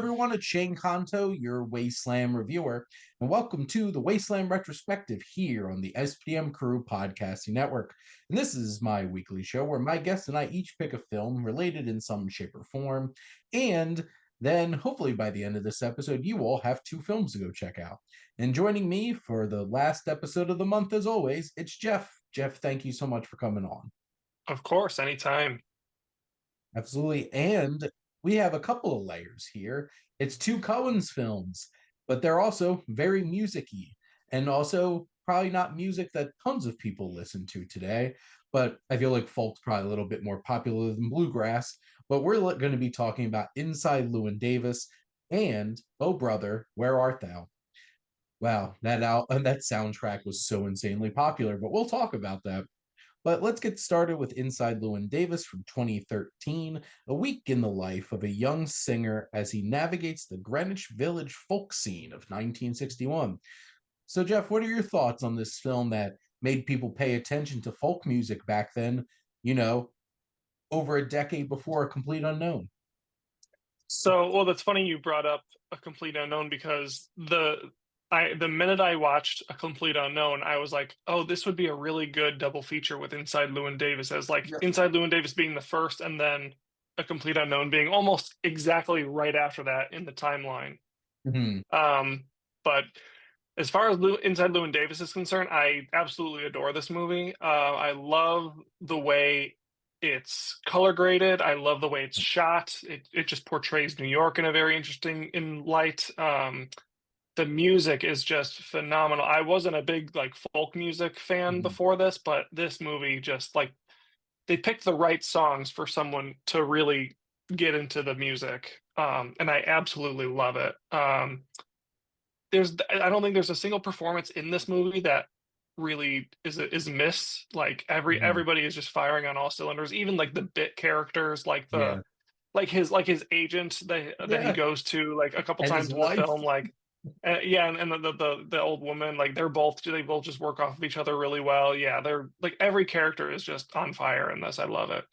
everyone, it's Shane Kanto, your Wasteland Reviewer, and welcome to the Wasteland Retrospective here on the SPM Crew Podcasting Network. And this is my weekly show where my guests and I each pick a film related in some shape or form, and then hopefully by the end of this episode, you all have two films to go check out. And joining me for the last episode of the month, as always, it's Jeff. Jeff, thank you so much for coming on. Of course, anytime. Absolutely. And we have a couple of layers here. It's two Coen's films, but they're also very music-y and also probably not music that tons of people listen to today. But I feel like folk's probably a little bit more popular than bluegrass. But we're going to be talking about Inside Llewyn Davis and Oh Brother, Where Art Thou? Wow, that soundtrack was so insanely popular, but we'll talk about that. But let's get started with Inside Llewyn Davis from 2013, a week in the life of a young singer as he navigates the Greenwich Village folk scene of 1961. So, Jeff, what are your thoughts on this film that made people pay attention to folk music back then, you know, over a decade before A Complete Unknown? Well, that's funny you brought up A Complete Unknown because the minute I watched A Complete Unknown, I was like, oh, this would be a really good double feature with Inside Llewyn Davis, as like Yeah. Inside Llewyn Davis being the first and then A Complete Unknown being almost exactly right after that in the timeline. Mm-hmm. But as far as Inside Llewyn Davis is concerned, I absolutely adore this movie. I love the way it's color graded. I love the way it's shot. It just portrays New York in a very interesting light. The music is just phenomenal. I wasn't a big like folk music fan Mm-hmm. before this, but this movie just like they picked the right songs for someone to really get into the music. And I absolutely love it. I don't think there's a single performance in this movie that really is missed. Like Mm-hmm. everybody is just firing on all cylinders. Even like the bit characters, like Yeah. his agent that he Yeah. goes to like a couple And his times in the wife. film, like yeah, and the old woman, like they both just work off of each other really well. Yeah, they're like every character is just on fire in this. I love it.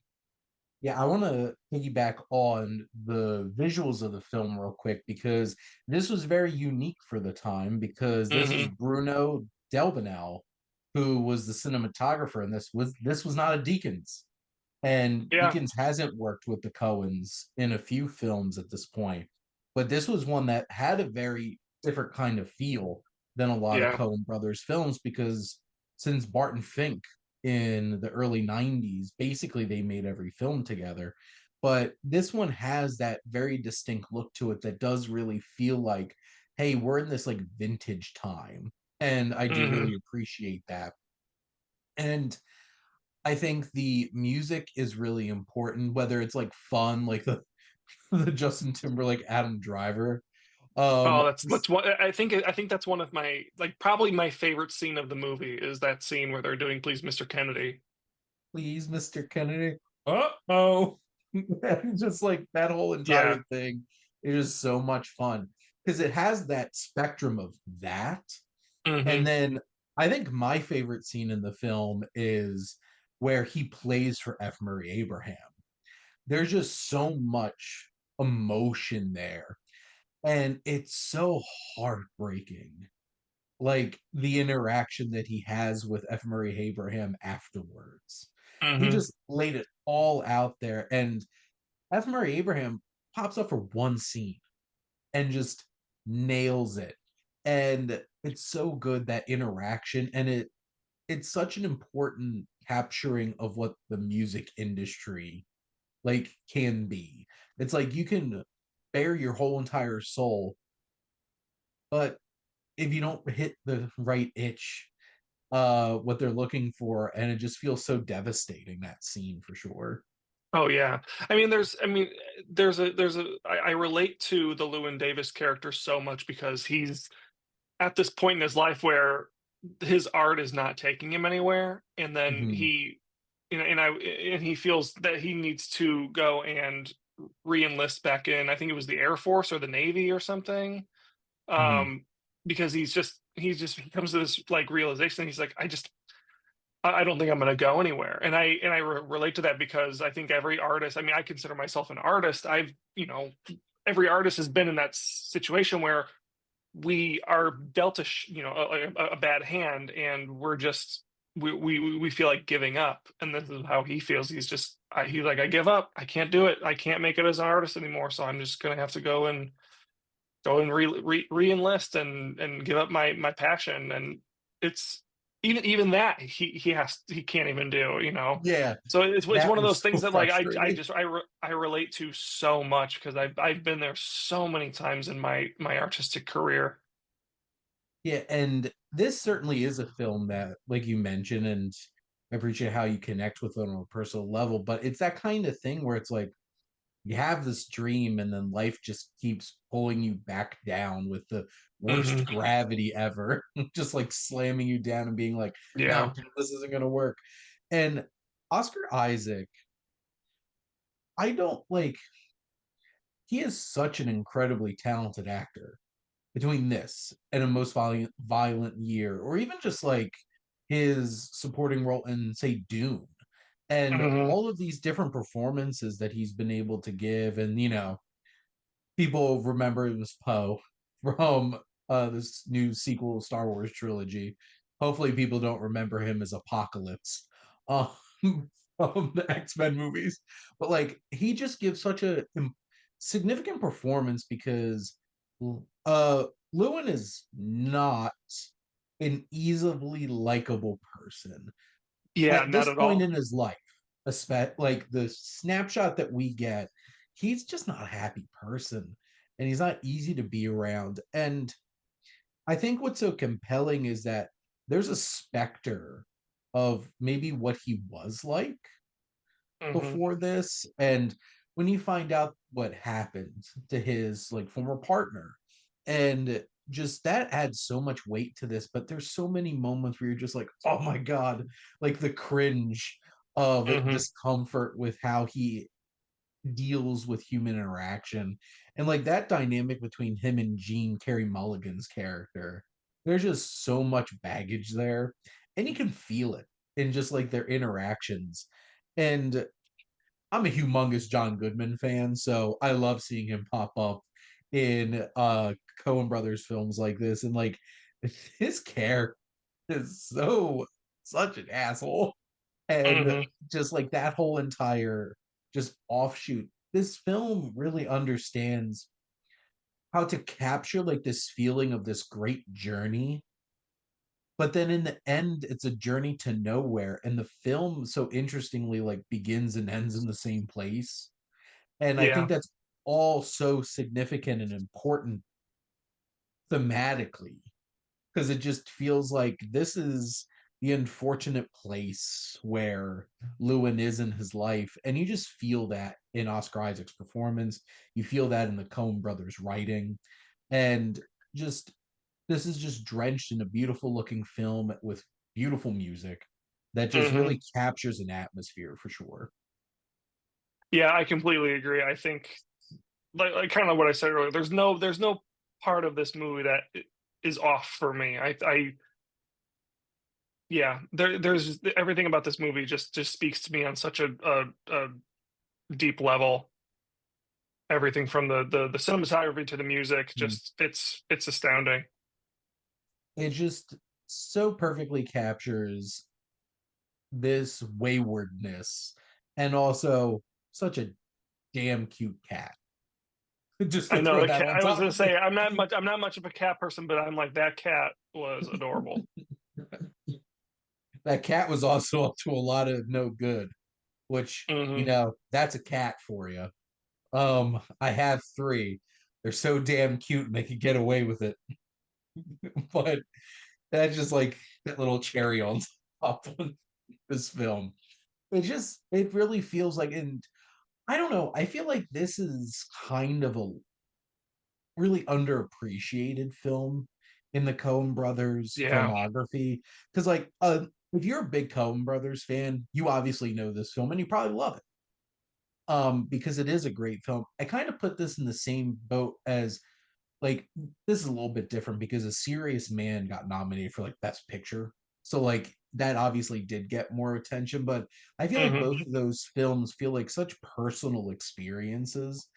Yeah, I want to piggyback on the visuals of the film real quick because this was very unique for the time because this is Hmm. Bruno Delbonnel who was the cinematographer and this was not a Deakins. And Yeah. Deakins hasn't worked with the Coens in a few films at this point, but this was one that had a very different kind of feel than a lot of Yeah. Coen Brothers films because since Barton Fink in the early 90s, basically they made every film together. But this one has that very distinct look to it that does really feel like, hey, we're in this like vintage time. And I do Hmm. really appreciate that. And I think the music is really important, whether it's like fun, like the the Justin Timberlake Adam Driver. Oh, Um, that's what I think that's one of my like probably my favorite scene of the movie is that scene where they're doing Please Mr. Kennedy. Please, Mr. Kennedy. Uh-oh. Just like that whole entire Yeah. thing is so much fun because it has that spectrum of that. And Hmm. then I think my favorite scene in the film is where he plays for F. Murray Abraham. There's just so much emotion there. And it's so heartbreaking. Like the interaction that he has with F. Murray Abraham afterwards. He Hmm. just laid it all out there. And F. Murray Abraham pops up for one scene and just nails it. And it's so good that interaction. And it's such an important capturing of what the music industry like can be. It's like you can bare your whole entire soul, but if you don't hit the right itch, what they're looking for, and it just feels so devastating, that scene for sure. Oh yeah. I relate to the Llewyn Davis character so much because he's at this point in his life where his art is not taking him anywhere, and then Mhm. he feels that he needs to go and re-enlist back in. I think it was the Air Force or the Navy or something. Mhm. Um, because he comes to this like realization. He's like, I don't think I'm going to go anywhere. And I relate to that because I think every artist, I mean, I consider myself an artist. I've, every artist has been in that situation where we are dealt a bad hand, and we're just we feel like giving up. And this is how he feels. He's like, I give up. I can't do it. I can't make it as an artist anymore. So I'm just gonna have to go and re-enlist and give up my passion. And it's even that he can't even do, Yeah, so it's that one of was those things so that, like, frustrating. I relate to so much, because I've been there so many times in my artistic career. Yeah, and this certainly is a film that, like you mentioned, and I appreciate how you connect with it on a personal level, but it's that kind of thing where it's like you have this dream and then life just keeps pulling you back down with the Hmm. worst gravity ever, just like slamming you down and being like, no, Yeah. this isn't going to work. And Oscar Isaac, I don't like, he is such an incredibly talented actor between this and a most violent year, or even just like his supporting role in, say, Dune, and Hmm. all of these different performances that he's been able to give. And people remember it was Poe from this new sequel Star Wars trilogy. Hopefully, people don't remember him as Apocalypse um, from the X-Men movies. But like, he just gives such a significant performance because uh, Llewyn is not an easily likable person Yeah, at not this at point all. in his life, like the snapshot that we get, he's just not a happy person and he's not easy to be around. And I think what's so compelling is that there's a specter of maybe what he was like Hmm. before this. And when you find out what happened to his like former partner, and just that adds so much weight to this. But there's so many moments where you're just like, oh my god, like the cringe of Hmm. discomfort with how he deals with human interaction, and like that dynamic between him and Gene Carey Mulligan's character. There's just so much baggage there, and you can feel it in just like their interactions. And I'm a humongous John Goodman fan, so I love seeing him pop up in Coen Brothers films like this. And like his character is so such an asshole. And Hmm. just like that whole entire just offshoot, this film really understands how to capture like this feeling of this great journey. But then in the end, it's a journey to nowhere. And the film so interestingly like begins and ends in the same place. And I think Yeah. that's all so significant and important thematically, because it just feels like this is the unfortunate place where Llewyn is in his life. And you just feel that in Oscar Isaac's performance. You feel that in the Coen brothers' writing. And just this is just drenched in a beautiful looking film with beautiful music that just Hmm. really captures an atmosphere for sure. Yeah, I completely agree. I think, like kind of what I said earlier, there's no part of this movie that is off for me. I Yeah, there's everything about this movie just speaks to me on such a deep level. Everything from the cinematography to the music, Mm. just it's astounding. It just so perfectly captures this waywardness and also such a damn cute cat. Just I to know throw the that cat. on I was top gonna of say I'm not much of a cat person, but I'm like, that cat was adorable. it. That cat was also up to a lot of no good, which, Hmm. that's a cat for you. I have three. They're so damn cute and they could get away with it. But that's just like that little cherry on top of this film. It really feels like, and I don't know, I feel like this is kind of a really underappreciated film in the Coen brothers Yeah. filmography. Because like if you're a big Coen brothers fan, you obviously know this film and you probably love it. Because it is a great film. I kind of put this in the same boat as, like, this is a little bit different because A Serious Man got nominated for like Best Picture. So like that obviously did get more attention, but I feel like Hmm. both of those films feel like such personal experiences.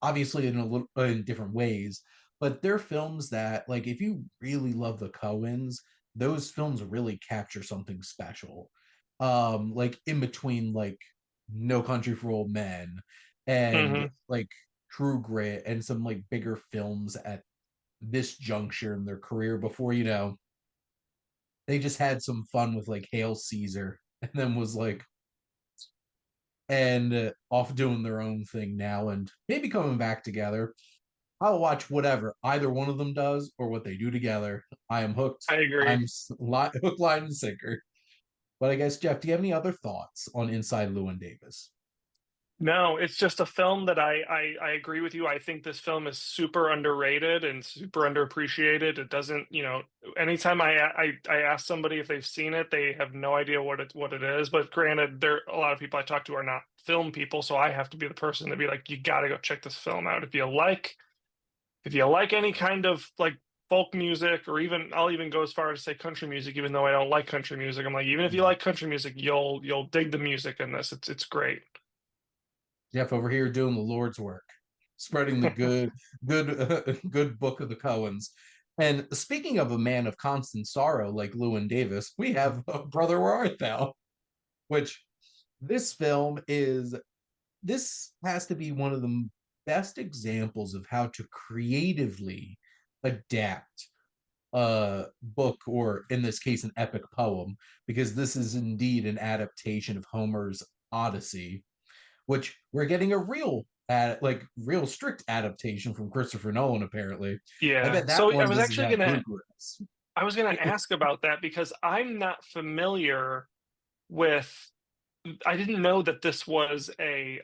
obviously in a little in different ways, but they're films that like if you really love the Coens, those films really capture something special. Like in between like No Country for Old Men and Hmm. like True Grit and some like bigger films at this juncture in their career before, they just had some fun with like Hail Caesar and then was like and off doing their own thing now and maybe coming back together. I'll watch whatever either one of them does or what they do together. I am hooked. I agree. Hook, line, and sinker. But I guess, Jeff, do you have any other thoughts on Inside Llewyn Davis? No, it's just a film that I agree with you. I think this film is super underrated and super underappreciated. It doesn't, anytime I ask somebody if they've seen it, they have no idea what it is. But granted, there a lot of people I talk to are not film people, so I have to be the person to be like, you got to go check this film out. If you like any kind of like folk music, or even I'll even go as far as to say country music, even though I don't like country music. I'm like, even if you like country music, you'll dig the music in this. It's great. Jeff over here doing the Lord's work, spreading the good book of the Coens. And speaking of a man of constant sorrow like Llewyn Davis, we have Brother Where Art Thou, which this film is this has to be one of the best examples of how to creatively adapt a book, or in this case, an epic poem, because this is indeed an adaptation of Homer's Odyssey, which we're getting a real strict adaptation from Christopher Nolan, apparently. I Yeah. bet that So one doesn't have bluegrass. I was gonna ask about that because I'm not familiar with. I didn't know that this was a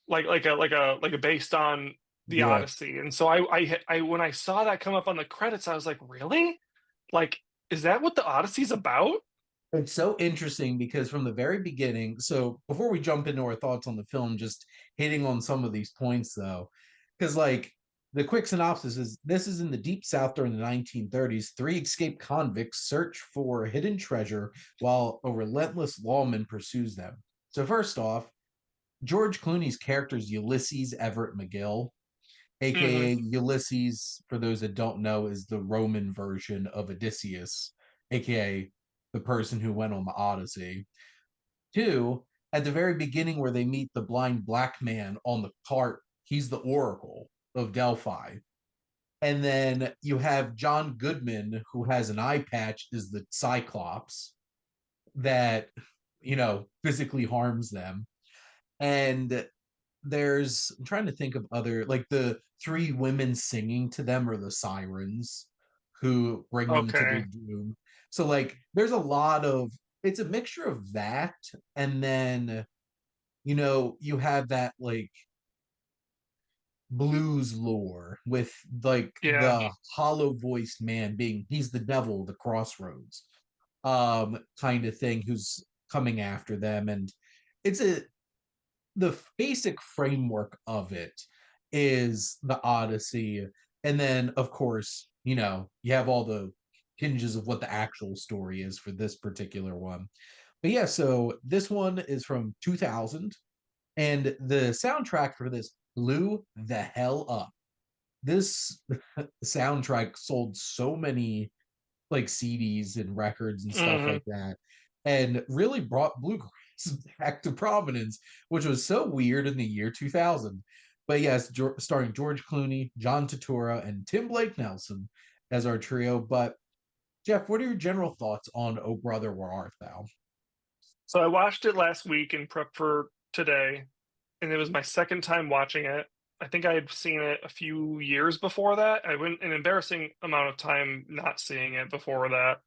like a based on the Yeah. Odyssey, and so I when I saw that come up on the credits, I was like, really? Like, is that what the Odyssey's about? It's so interesting because from the very beginning, so before we jump into our thoughts on the film, just hitting on some of these points though, because like the quick synopsis is this is in the deep south during the 1930s. Three escaped convicts search for hidden treasure while a relentless lawman pursues them. So, first off, George Clooney's character is Ulysses Everett McGill, Hmm. aka Ulysses, for those that don't know, is the Roman version of Odysseus, aka the person who went on the Odyssey. Two, at the very beginning where they meet the blind black man on the cart, he's the Oracle of Delphi. And then you have John Goodman, who has an eye patch, is the Cyclops that, physically harms them. And I'm trying to think of other, like the three women singing to them are the sirens who bring them to their Okay. doom. So like there's a lot of, it's a mixture of that, and then you have that like blues lore with like Yeah. the hollow voiced man being, he's the devil, the crossroads kind of thing, who's coming after them. And it's a the basic framework of it is the Odyssey. And then, of course, you have all the hinges of what the actual story is for this particular one. But yeah, so this one is from 2000, and the soundtrack for this blew the hell up. This soundtrack sold so many like CDs and records and stuff Hmm. like that, and really brought bluegrass back to prominence, which was so weird in the year 2000. But yes, starring George Clooney, John Turturro, and Tim Blake Nelson as our trio. But Jeff, what are your general thoughts on "Oh Brother, Where Art Thou"? So I watched it last week in prep for today, and it was my second time watching it. I think I had seen it a few years before that. I went an embarrassing amount of time not seeing it before that.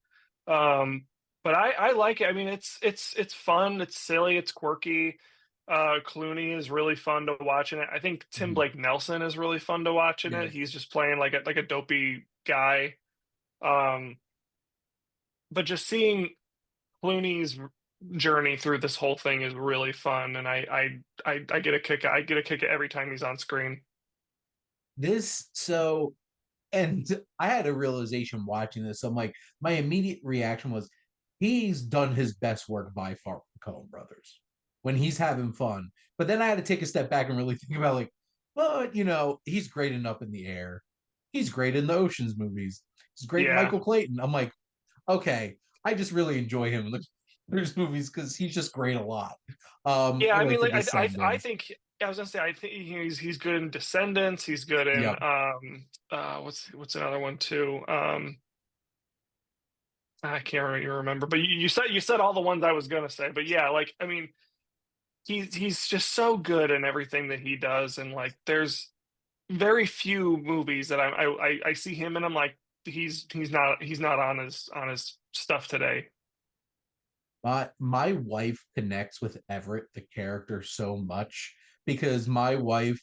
But I like it. I mean, it's fun, it's silly, it's quirky. Clooney is really fun to watch in it. I think Tim Mhm. Blake Nelson is really fun to watch in Yeah. it. He's just playing like a dopey guy. Um, but just seeing Clooney's journey through this whole thing is really fun, and I get a kick. I get a kick every time he's on screen. This so and I had a realization watching this. I'm like, my immediate reaction was, he's done his best work by far with Coen Brothers when he's having fun. But then I had to take a step back and really think about like, but he's great in Up in the Air. He's great in the Ocean's movies. He's great in Yeah. Michael Clayton. I'm like, okay, I just really enjoy him in the there's movies because he's just great a lot. Yeah, Or I like mean, The like I Descendants. think I was gonna say I think he's good in Descendants. He's good in Yep. what's another one too? I can't really remember, but you said all the ones I was gonna say. But yeah, like I mean, he's just so good in everything that he does, and like there's very few movies that I see him and I'm like he's not on his stuff today. My wife connects with Everett, the character, so much because my wife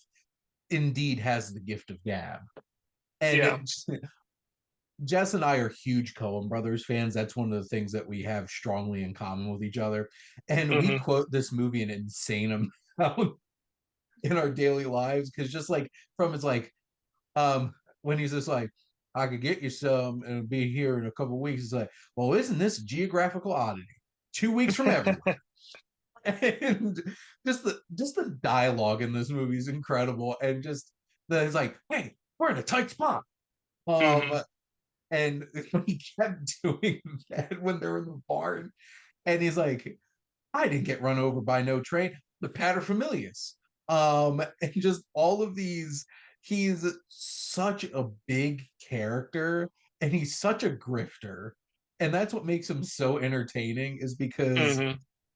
indeed has the gift of gab. And Yeah. Jess and I are huge Coen Brothers fans. That's one of the things that we have strongly in common with each other. And we Hmm. quote this movie an insane amount in our daily lives because just like from it's like when he's just like, I could get you some and be here in a couple of weeks. It's like, well, isn't this a geographical oddity? 2 weeks from everywhere. And just the dialogue in this movie is incredible. And just the it's like, hey, we're in a tight spot. Um, Hmm. and he kept doing that when they're in the barn, and he's like, I didn't get run over by no train, the paterfamilias. And just all of these, he's such a big character and he's such a grifter. And that's what makes him so entertaining, is because Hmm.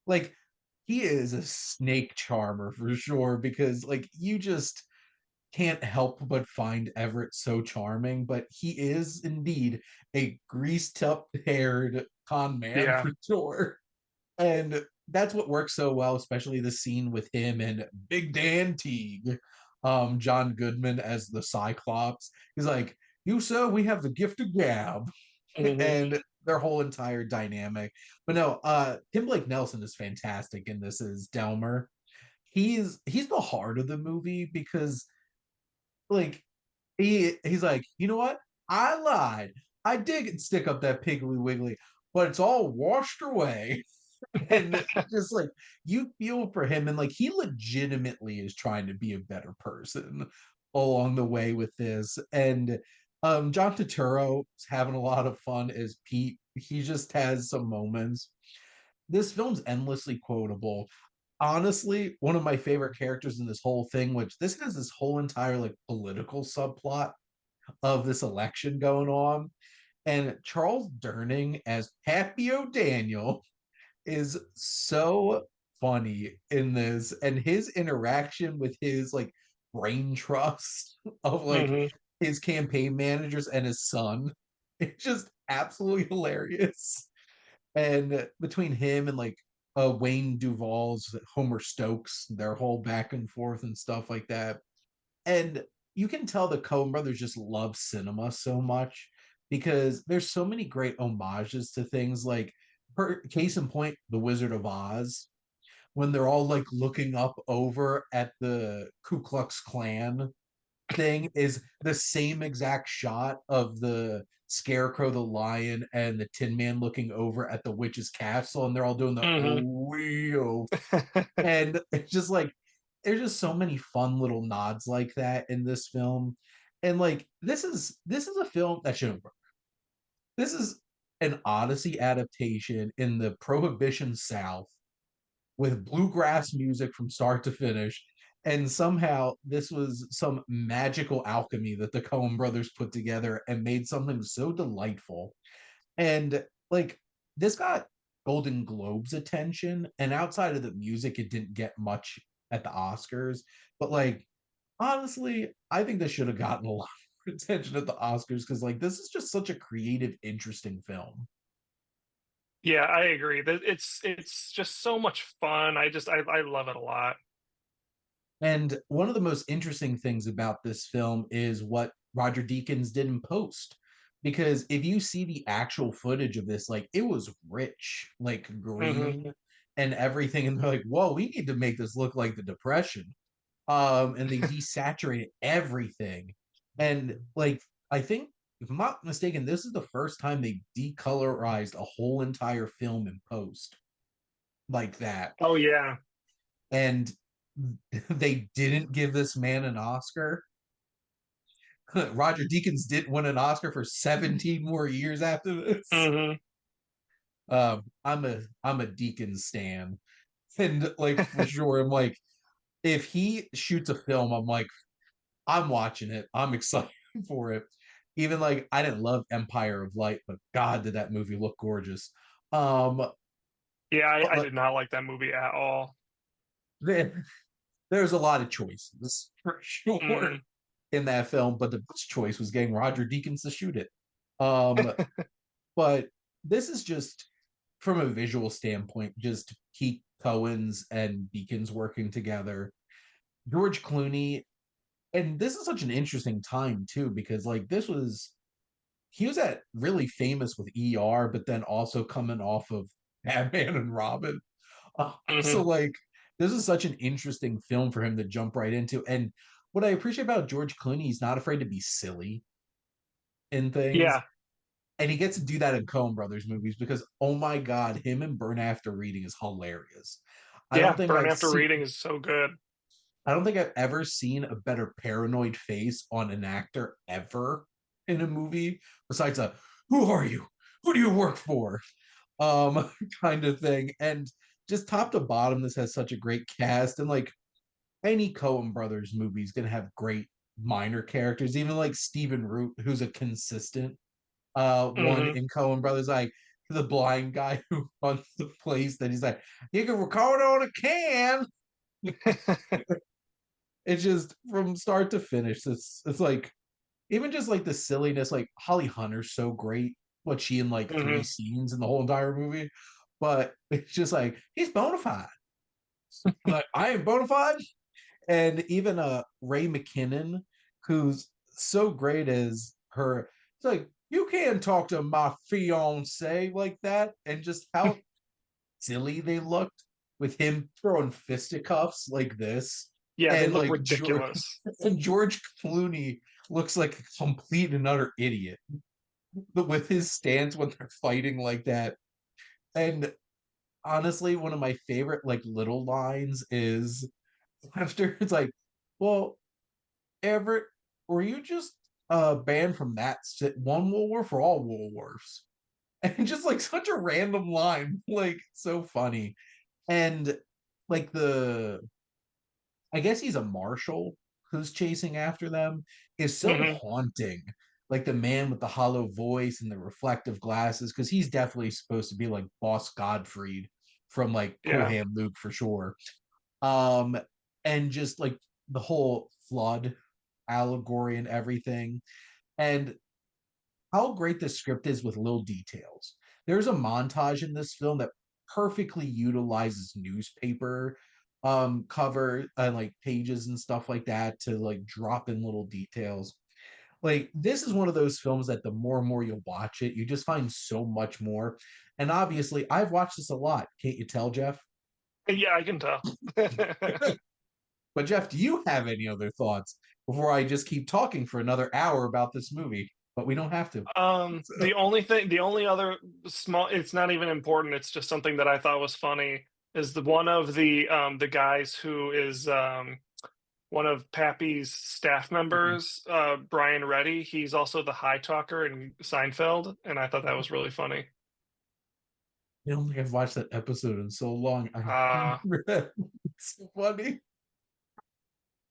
like he is a snake charmer for sure, because like you just can't help but find Everett so charming, but he is indeed a greased up haired con man Yeah. for sure. And that's what works so well, especially the scene with him and Big Dan Teague, John Goodman as the Cyclops. He's like, "You sir, we have the gift of gab," Hmm. and their whole entire dynamic. But no, Tim Blake Nelson is fantastic in this as Delmer. He's the heart of the movie because like he's like, you know what? I lied. I did stick up that Piggly Wiggly, but it's all washed away. And just like you feel for him, and like he legitimately is trying to be a better person along the way with this. And John Turturro is having a lot of fun as Pete. He just has some moments. This film's endlessly quotable. Honestly, one of my favorite characters in this whole thing, which this has this whole entire like political subplot of this election going on, and Charles Durning as Happy O'Daniel is so funny in this, and his interaction with his like brain trust of like Hmm. his campaign managers and his son, it's just absolutely hilarious. And between him and like Wayne Duvall's Homer Stokes, their whole back and forth and stuff like that. And you can tell the Coen brothers just love cinema so much because there's so many great homages to things like, case in point, The Wizard of Oz, when they're all like looking up over at the Ku Klux Klan thing, is the same exact shot of the Scarecrow, the Lion, and the Tin Man looking over at the witch's castle, and they're all doing the Hmm. oh wheel. And it's just like there's just so many fun little nods like that in this film. And like this is a film that shouldn't work. This is an Odyssey adaptation in the Prohibition South with bluegrass music from start to finish. And somehow this was some magical alchemy that the Coen brothers put together and made something so delightful. And like this got Golden Globes attention, and outside of the music, it didn't get much at the Oscars. But like honestly, I think this should have gotten a lot of attention at the Oscars because like this is just such a creative, interesting film. Yeah, I agree that it's just so much fun. I love it a lot. And one of the most interesting things about this film is what Roger Deakins did in post. Because if you see the actual footage of this, like it was rich, like Hmm. green and everything. And they're like, whoa, we need to make this look like the Depression. And they desaturated everything. And like, I think, if I'm not mistaken, this is the first time they decolorized a whole entire film in post like that. Oh yeah. And they didn't give this man an Oscar. Roger Deakins didn't win an Oscar for 17 more years after this. Hmm. I'm a Deakins stan, and like for sure, I'm like, if he shoots a film, I'm like, I'm watching it. I'm excited for it. Even like I didn't love Empire of Light, but God, did that movie look gorgeous. Um, Yeah, I but did not like that movie at all. there's a lot of choices for sure Hmm. in that film, but the best choice was getting Roger Deakins to shoot it. Um, but this is just from a visual standpoint, just Pete Cohen's and Deakins working together. George Clooney, and this is such an interesting time too, because like this was he was at really famous with ER, but then also coming off of Batman and Robin. So Hmm. like this is such an interesting film for him to jump right into. And what I appreciate about George Clooney, he's not afraid to be silly in things. Yeah, And he gets to do that in Coen Brothers movies because oh my god, him and Burn After Reading is hilarious. I don't yeah. think Burn I've After seen Reading is so good. I don't think I've ever seen a better paranoid face on an actor ever in a movie besides a who are you? Who do you work for? Um kind of thing. And just top to bottom, this has such a great cast. And like any Coen Brothers movie is gonna have great minor characters, even like Stephen Root, who's a consistent one Hmm. in Coen Brothers, like the blind guy who runs the place that he's like, you can record on a can. It's just from start to finish. It's like even just like the silliness, like Holly Hunter's so great, what she in like three Hmm. scenes in the whole entire movie. But it's just like he's bona fide. I'm like, I am bona fide. And even Ray McKinnon, who's so great as her, it's like, you can't talk to my fiance like that, and just how silly they looked with him throwing fisticuffs like this. Yeah, they And look like ridiculous. George Clooney looks like a complete and utter idiot with his stance when they're fighting like that. And honestly, one of my favorite like little lines is after it's like, well, Everett, were you just banned from that one Woolworth or all Woolworths? And just like such a random line, like so funny. And like I guess he's a marshal who's chasing after them, is so Hmm. haunting. Like the man with the hollow voice and the reflective glasses, because he's definitely supposed to be like Boss Godfried from like Cool Yeah. Hand Luke for sure. Um, and just like the whole flood allegory and everything. And how great the script is with little details. There's a montage in this film that perfectly utilizes newspaper cover and like pages and stuff like that to like drop in little details. Like this is one of those films that the more and more you watch it, you just find so much more. And obviously, I've watched this a lot. Can't you tell, Jeff? Yeah, I can tell. But Jeff, do you have any other thoughts before I just keep talking for another hour about this movie? But we don't have to. So, The only other small, it's not even important. It's just something that I thought was funny. Is the one of the guys who is one of Pappy's staff members, Brian Reddy. He's also the high talker in Seinfeld, and I thought that was really funny. I don't think I've watched that episode in so long. I Uh, remember that. It's so funny.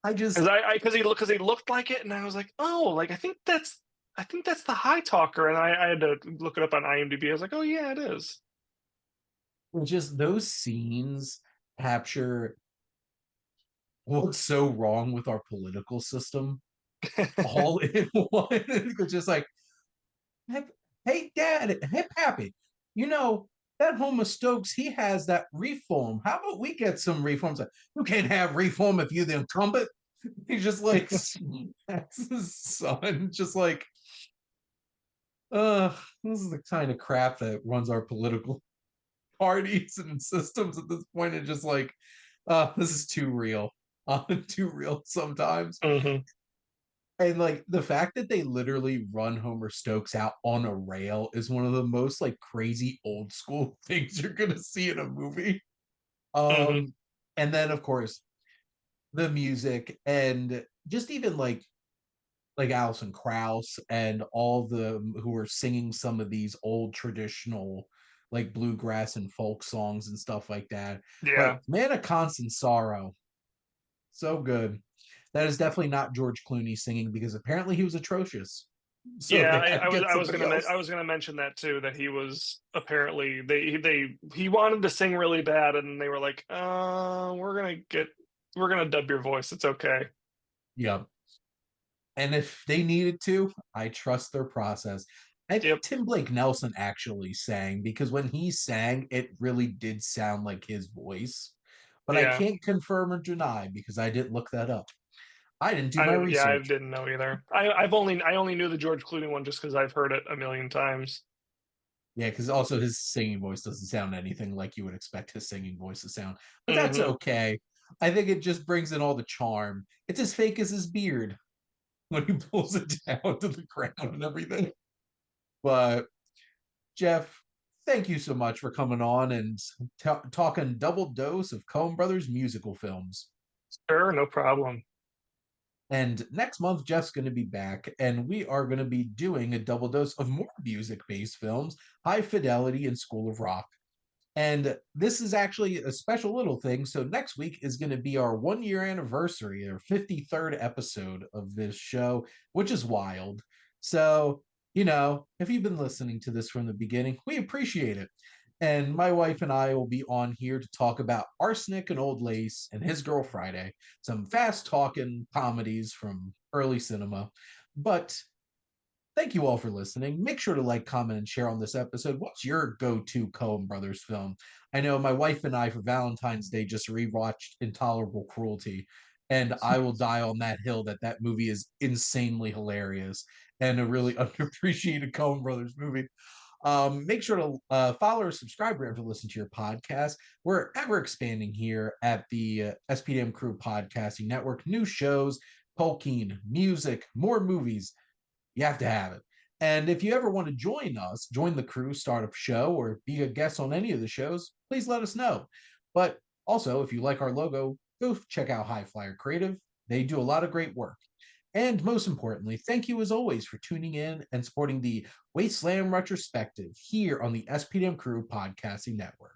I just because he looked like it, and I was like, oh, like I think that's the high talker, and I had to look it up on IMDb. I was like, oh yeah, it is. just those scenes capture what's so wrong with our political system all in one. It's just like, hey, hey, Dad, hey, Pappy, you know, that Homer Stokes, he has that reform. How about we get some reforms? Like, you can't have reform if you're the incumbent. He's just like, that's his son. Just like, this is the kind of crap that runs our political parties and systems at this point. It's just like, this is too real. Too real sometimes. Hmm. And like the fact that they literally run Homer Stokes out on a rail is one of the most like crazy old school things you're gonna see in a movie. Hmm. Um, and then of course the music, and just even like Alison Krauss and all the who are singing some of these old traditional like bluegrass and folk songs and stuff like that. Yeah. But Man of Constant Sorrow, so good. That is definitely not George Clooney singing because apparently he was atrocious. So Yeah, they had to get somebody I else. was gonna mention that too. That he was apparently he wanted to sing really bad, and they were like, we're gonna dub your voice. It's okay." Yeah. And if they needed to, I trust their process. I think Yep. Tim Blake Nelson actually sang because when he sang, it really did sound like his voice. But I Yeah. can't confirm or deny because I didn't look that up. I didn't do my I research. didn't know either. I only knew the George Clooney one just because I've heard it a million times. Yeah, because also his singing voice doesn't sound anything like you would expect his singing voice to sound. But that's Hmm. okay. I think it just brings in all the charm. It's as fake as his beard when he pulls it down to the ground and everything. But Jeff, thank you so much for coming on and talking double dose of Coen Brothers musical films. Sure, no problem. And next month, Jeff's going to be back, and we are going to be doing a double dose of more music based films, High Fidelity and School of Rock. And this is actually a special little thing. So next week is going to be our 1 year anniversary, our 53rd episode of this show, which is wild. So, if you've been listening to this from the beginning, we appreciate it. And my wife and I will be on here to talk about Arsenic and Old Lace and His Girl Friday, some fast talking comedies from early cinema. But thank you all for listening. Make sure to like, comment, and share on this episode. What's your go-to Coen Brothers film? I know my wife and I for Valentine's Day just rewatched Intolerable Cruelty, and I will die on that hill that that movie is insanely hilarious and a really underappreciated Coen Brothers movie. Make sure to follow or subscribe wherever to listen to your podcast. We're ever expanding here at the SPDM Crew Podcasting Network. New shows, Tolkien, music, more movies, you have to have it. And if you ever want to join us, join the crew, start a show, or be a guest on any of the shows, please let us know. But also, if you like our logo, go check out HiFlyer Creative. They do a lot of great work. And most importantly, thank you as always for tuning in and supporting the Wasteland Retrospective here on the SPDM Crew Podcasting Network.